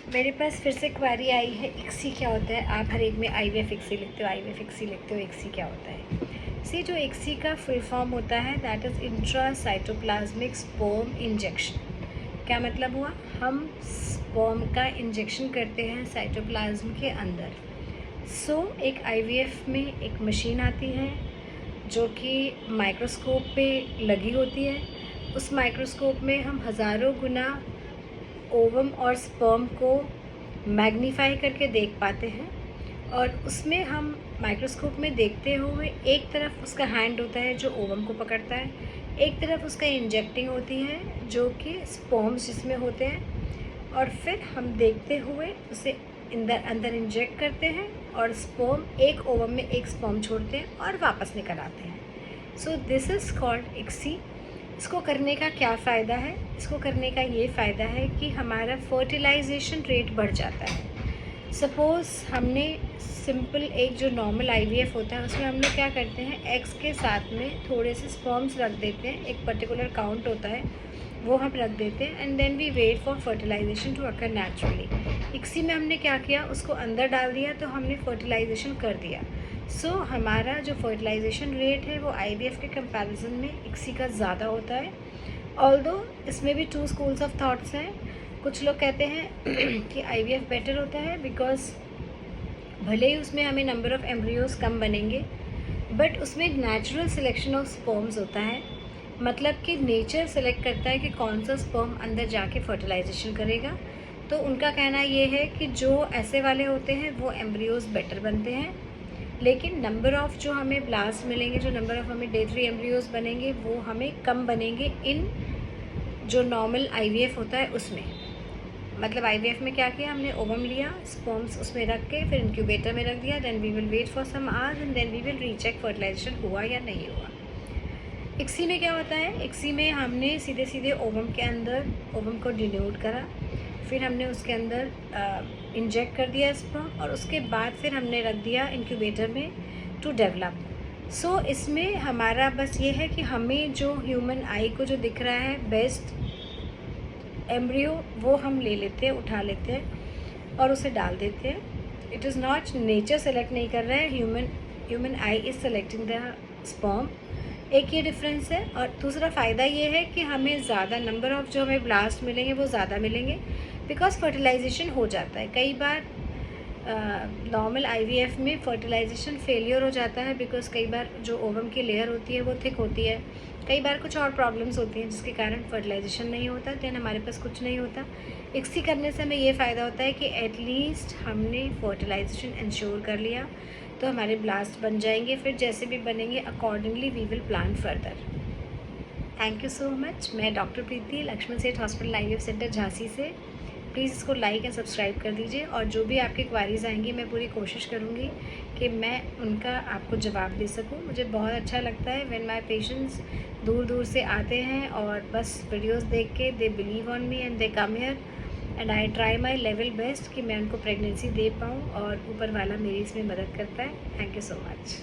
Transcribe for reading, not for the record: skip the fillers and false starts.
मेरे पास फिर से क्वारी आई है, इक्सी क्या होता है। आप हर एक में आईवीएफ इक्सी लिखते हो, आईवीएफ इक्सी लिखते हो, इक्सी क्या होता है। सी जो इक्सी का फुल फॉर्म होता है that is intracytoplasmic sperm injection. क्या मतलब हुआ, हम स्पर्म का इंजेक्शन करते हैं साइटोप्लाज्म के अंदर। सो एक आईवीएफ में एक मशीन आती है जो कि माइक्रोस्कोप पे लगी होती है। उस माइक्रोस्कोप में हम हज़ारों गुना ओवम और स्पर्म को मैग्नीफाई करके देख पाते हैं, और उसमें हम माइक्रोस्कोप में देखते हुए एक तरफ उसका हैंड होता है जो ओवम को पकड़ता है, एक तरफ उसका इंजेक्टिंग होती है जो कि स्पर्म्स जिसमें होते हैं, और फिर हम देखते हुए उसे अंदर इंजेक्ट करते हैं और स्पर्म एक ओवम में एक स्पर्म छोड़ते हैं और वापस निकल आते हैं। So this is called ICSI. इसको करने का क्या फ़ायदा है, इसको करने का ये फ़ायदा है कि हमारा फर्टिलाइजेशन रेट बढ़ जाता है। सपोज़ हमने सिंपल एक जो नॉर्मल आईवीएफ होता है उसमें हम लोग क्या करते हैं, एग्स के साथ में थोड़े से स्पर्म्स रख देते हैं, एक पर्टिकुलर काउंट होता है वो हम रख देते हैं, and then we wait for fertilisation to occur naturally. ICSI में हमने क्या किया, उसको अंदर डाल दिया तो हमने फर्टिलाइजेशन कर दिया। सो हमारा जो फर्टिलाइजेशन रेट है वो आईवीएफ के कंपैरिजन में इक्सी का ज़्यादा होता है। ऑल्दो इसमें भी टू स्कूल्स ऑफ थॉट्स हैं। कुछ लोग कहते हैं कि आईवीएफ बेटर होता है बिकॉज भले ही उसमें हमें नंबर ऑफ़ एम्ब्रियोज कम बनेंगे, बट उसमें नेचुरल सिलेक्शन ऑफ स्पर्म्स होता है। मतलब कि नेचर सेलेक्ट करता है कि कौन सा स्पर्म अंदर जाके फर्टिलाइजेशन करेगा। तो उनका कहना ये है कि जो ऐसे वाले होते हैं वो एम्ब्रियोज बेटर बनते हैं, लेकिन नंबर ऑफ़ जो हमें ब्लास्ट मिलेंगे, जो नंबर ऑफ़ हमें डे 3 एम्ब्रियोज बनेंगे वो हमें कम बनेंगे इन जो नॉर्मल आईवीएफ होता है उसमें। मतलब आईवीएफ में क्या किया, हमने ओवम लिया, स्पर्म्स उसमें रख के फिर इंक्यूबेटर में रख दिया, then we will wait for some hours and then we will recheck fertilisation हुआ या नहीं हुआ। इक्सी में क्या होता है, इक्सी में हमने सीधे सीधे ओवम के अंदर ओवम को डिल्यूट करा, फिर हमने उसके अंदर इंजेक्ट कर दिया स्पर्म, और उसके बाद फिर हमने रख दिया इंक्यूबेटर में टू डेवलप। सो इसमें हमारा बस ये है कि हमें जो ह्यूमन आई को जो दिख रहा है बेस्ट एम्ब्रियो वो हम ले लेते हैं, उठा लेते हैं और उसे डाल देते हैं। It is not nature select नहीं कर रहा है, human I is selecting the sperm. एक ये डिफरेंस है। और दूसरा फ़ायदा ये है कि हमें ज़्यादा नंबर ऑफ़ जो हमें ब्लास्ट मिलेंगे वो ज़्यादा मिलेंगे बिकॉज फर्टिलाइजेशन हो जाता है। कई बार नॉर्मल आईवीएफ में फर्टिलाइजेशन फेलियर हो जाता है बिकॉज कई बार जो ओवम की लेयर होती है वो थिक होती है, कई बार कुछ और प्रॉब्लम्स होती हैं जिसके कारण फर्टिलाइजेशन नहीं होता, देन हमारे पास कुछ नहीं होता। इक्सी करने से हमें ये फ़ायदा होता है कि एटलीस्ट हमने फर्टिलाइजेशन इंश्योर कर लिया तो हमारे ब्लास्ट बन जाएंगे, फिर जैसे भी बनेंगे accordingly we will plan further. Thank you so much. मैं doctor Preeti, Laxman Seth hospital IVF centre Jhansi से। प्लीज़ इसको लाइक एंड सब्सक्राइब कर दीजिए, और जो भी आपकी क्वारीज़ आएंगी मैं पूरी कोशिश करूँगी कि मैं उनका आपको जवाब दे सकूँ। मुझे बहुत अच्छा लगता है व्हेन माय पेशेंट्स दूर दूर से आते हैं और बस वीडियोस देख के they believe on me and they come here, and I try my level best कि मैं उनको प्रेगनेंसी दे पाऊँ, और ऊपर वाला मेरी इसमें मदद करता है। Thank you so much.